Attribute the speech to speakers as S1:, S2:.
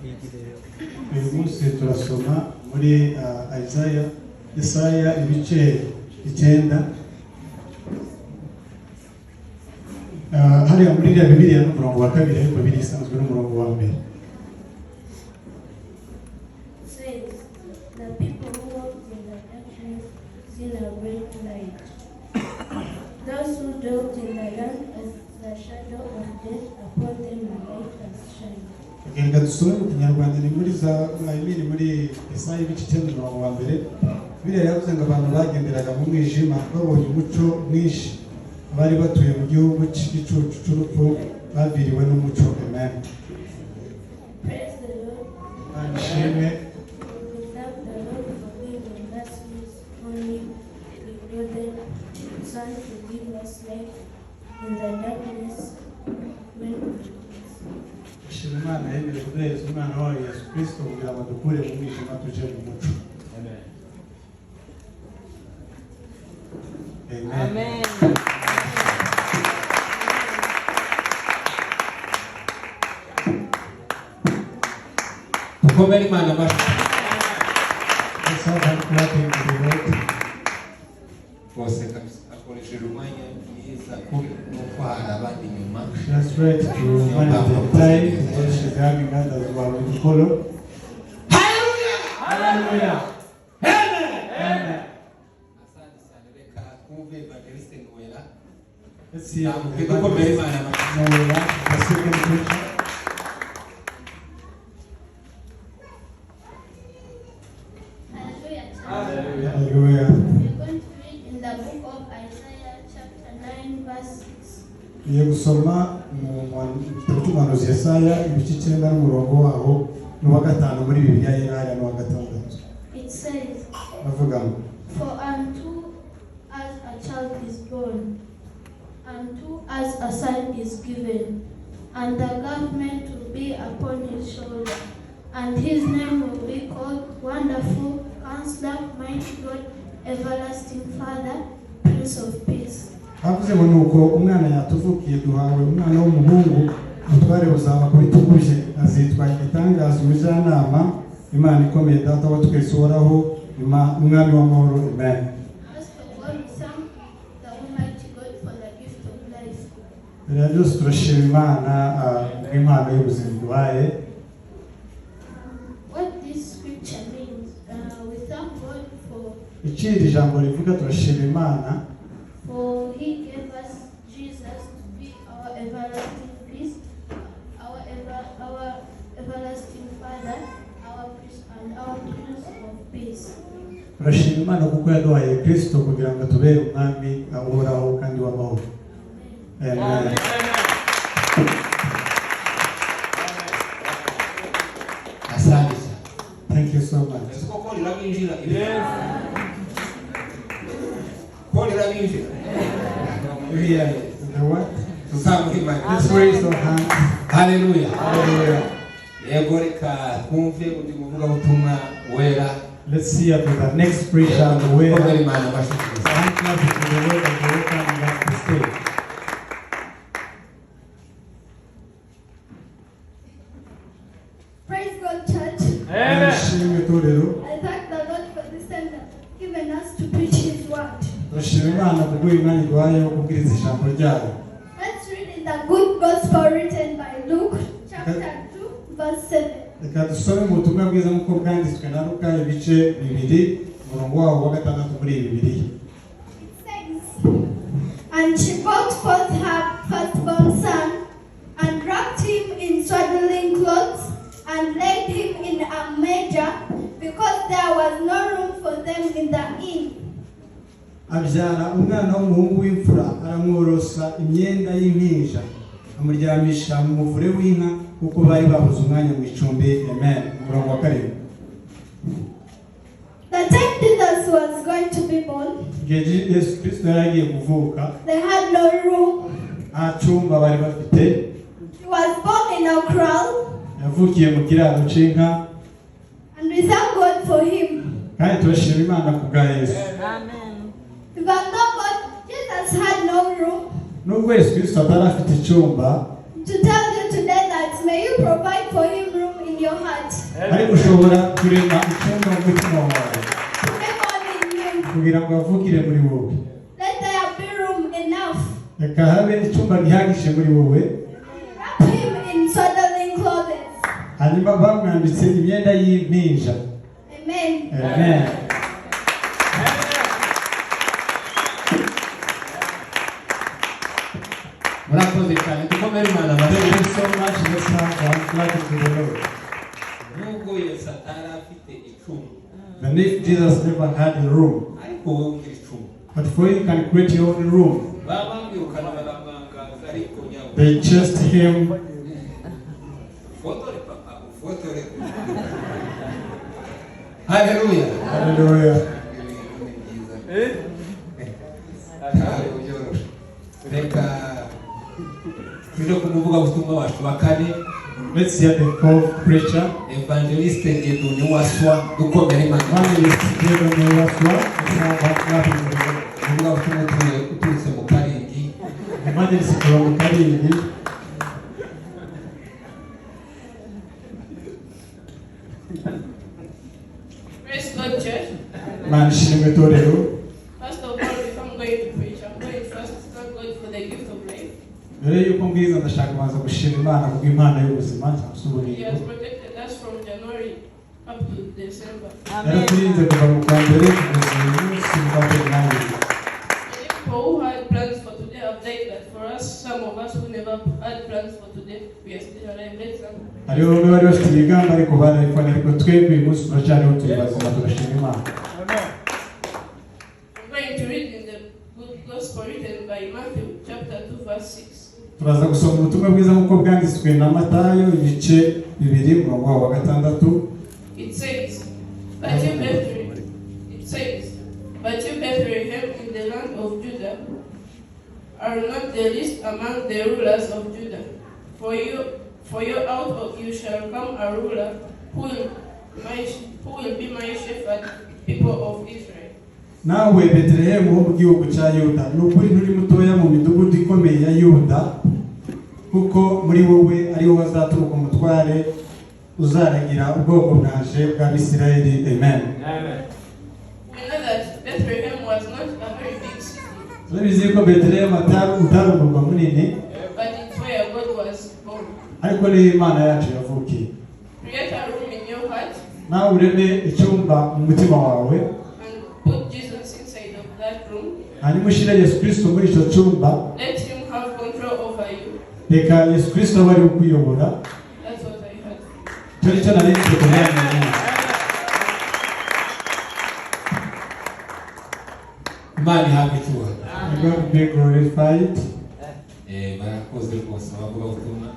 S1: uyu munsi turasoma muri Yesaya ibice 9 hariya muri ya Bibiliya n'umurongo wa 2 ariko Bibiliya isanzwe n'umurongo wa 1.
S2: Those who dwelt in the land as the shadow of death, upon them the light has shined.
S1: Reka dusome mu Kinyarwanda ni muri Yesaya ibice 9 umurongo wa 1. Bibiliya yavuze ngo abantu bagenderaga mu mwijima babonye umucyo mwinshi, bari batuye mu gihugu cy'igicucu cy'urupfu babiriwe n'umucyo. Amen.
S2: Praise the Lord.
S1: Anshime.
S2: We thank the Lord for being in us his only begotten Son to give us light in the darkness when
S1: Shima Imana yemeye kuduhereza umwana wayo Yesu Kristo kugira ngo dukure mu mwijima tuje mu mucyo. Amen.
S3: Tukomere Imana amashyi. Bose kabisa akoresheje umwanya mwiza no kwahara abandi inyuma.
S1: Just right to manage the time. She's having others who are with the follow.
S3: Hallelujah!
S1: Hallelujah.
S3: Amen!
S1: Amen.
S3: Asante sana reka kumve evangeliste Noela.
S1: Let's see how the
S3: Tukomere Imana amashyi.
S1: Noela, the second preacher.
S2: Hallelujah.
S1: Hallelujah.
S2: We're going to read in the book of Isaiah chapter 9 verse 6.
S1: Niyo gusoma mu cy'umuhanuzi Yesaya ibice 9 n'umurongo waho n'uwa 5 muri Bibiliya y'Ihaya n'uwa 6.
S2: It says,
S1: Bavuga ngo
S2: for unto us a child is born, unto us a son is given, and the government will be upon his shoulder, and his name will be called Wonderful, Counselor, Mighty God, Everlasting Father, Prince of Peace.
S1: havuze ngo nuko umwana yatuvukiye duhawe umwana w'umuhungu umutware buzaba ku bitugu bye, azitwa igitangaza, umujyanama, Imana ikomeye, data wa twese uhoraho, umwami w'amahoro. Amen.
S2: As for God, we thank the Almighty God for the gift of life.
S1: Rero byose turashima Imana bw'impano y'ubuzima duhaye.
S2: What this scripture means, we thank God
S1: Iciri jambo rivuga turashima Imana
S2: for He gave us Jesus to be our everlasting peace, our everlasting Father, our priest and our Prince of Peace.
S1: turashima Imana kuko yaduhaye Kristo kugira ngo tubere umwami uhoraho kandi w'amahoro. Amen.
S3: Asante sana.
S1: Thank you so much.
S3: Siko kodi la binjira. Yes. Kodi la binjira.
S1: We are the what?
S3: Tusambe Imana.
S1: Let's raise our hands.
S3: Hallelujah.
S1: Hallelujah.
S3: Yego reka kumve undi muvuga butumwa wera.
S1: Let's see after the next preacher on the way.
S3: Tukomere Imana amashyi.
S1: Thank you for the word that you welcome back to stay.
S2: Praise God, church.
S1: Turashima itorero.
S2: I thank the Lord for this time that given us to preach His word.
S1: Turashima Imana kuko Imana iduhaye wo kubwiriza ijambo ryayo.
S2: Let's read in the good gospel written by Luke, chapter 2, verse 7.
S1: Reka dusome mu butumwa bwiza nk'uko bwanditswe na Luka ibice 2 umurongo wawo wa 6 muri Bibiliya.
S2: It says, and she brought forth her firstborn son, and wrapped him in swaddling clothes, and laid him in a manger, because there was no room for them in the inn.
S1: Abyara umwana w'umuhungu w'imfura, aramworosa imyenda y'impinja, amuryamisha mu muvure w'inka kuko bari babuze umwanya mu icumbi. Amen. Umurongo wa 7.
S2: The time Jesus was going to be born,
S1: Igihe Yesu Kristo yari agiye kuvuka,
S2: they had no room.
S1: nta cyumba bari bafite.
S2: He was born in a crowd,
S1: Yavukiye mu kiraro cy'inka,
S2: and we thank God for him.
S1: kandi turashima Imana ku bwa Yesu.
S2: Even though God, Jesus had no room,
S1: Nubwo Yesu Kristo atari afite icyumba,
S2: to tell you today that may you provide for him room in your heart.
S1: ariko ushobora kurema icyumba mu mutima wawe
S2: Pray God in you.
S1: kugira ngo avukire muri wowe.
S2: Let there be room enough.
S1: Reka habe icyumba gihagije muri wowe,
S2: Wrap him in swaddling clothes.
S1: hanyuma bamwambitse imyenda y'impinja.
S2: Amen.
S1: Amen.
S3: murakoze cyane dukomere Imana
S1: Thank
S3: amashyi.
S1: you so much. Let's have clap to the Lord.
S3: nubwo Yesu atari afite icumu
S1: Then if Jesus never had a room,
S3: ariko wowe ugira icumu
S1: but for you can create your own room.
S3: baba bamwirukana baramwangaza ariko nyawe
S1: They chased him.
S3: fotore papa ufotore. Haleluya.
S1: Hallelujah.
S3: Ntabwo byoroshe. Reka tuje ku muvugabutumwa wacu wa kane
S1: Let's hear the fourth preacher.
S3: Evangeliste Dieudonné Waswa dukomere Imana.
S1: Evangelist Dieudonné Waswa. Let's have clap to the Lord.
S3: umuvugabutumwa uturutse mu Karingi.
S1: Evangelist from Karindi.
S4: Praise God, church.
S1: Manishimwe torero.
S4: First of all, if I'm going to preach, I'm going first to thank God for the gift of life.
S1: Mbere yuko mbwiza ndashaka kubanza gushima Imana kubw'impano y'ubuzima cyangwa se
S4: He
S1: ubugingo.
S4: has protected us from January up to December.
S1: Yaraturinze kuva mu kwa mbere kugeza uyu munsi mu kwa Februari.
S4: Many people who had plans for today have died, but for us, some of us who never had plans for today, we are still alive. Let's thank God.
S1: Hariho bamwe bari bafite imigambi ariko barayikora, ariko twebwe uyu munsi turacyariho turi bazima turashima Imana.
S4: I'm going to read in the good gospel written by Matthew, chapter 2, verse 6.
S1: Turaza gusoma ubutumwa bwiza nk'uko bwanditswe na Matayo ibice 2 umurongo wa 6.
S4: It says, But you Bethlehem in the land of Judah are not the least among the rulers of Judah. For you out of you shall come a ruler who will be my shepherd, people of Israel.
S1: Nawe Betelehemu wo mu gihugu cya Yuda, ni ukuri nturi mutoya mu midugudu ikomeye ya Yuda, kuko muri wowe ari wowe azaturuka umutware uzaragira ubwoko bwaje bw'Abisirayeli. Amen.
S4: We know that Bethlehem was not a very big city,
S1: Turabizi ko Betelehemu utari umurwa munini,
S4: but it's where God was born.
S1: ariko niyo Imana yacu yavukiye.
S4: Create a room in your heart
S1: Nawe ureme icyumba mu mutima wawe,
S4: and put Jesus inside of that room.
S1: hanyuma ushyire Yesu Kristo muri icyo cyumba.
S4: Let him have control over you.
S1: Reka Yesu Kristo abe ari we ukuyobora.
S4: That's what I heard.
S1: Icyo ni cyo nari nzi kumenya.
S3: Imana ihabwe icyubahiro.
S1: God be glorified.
S3: Barakoze rwose abavugabutumwa.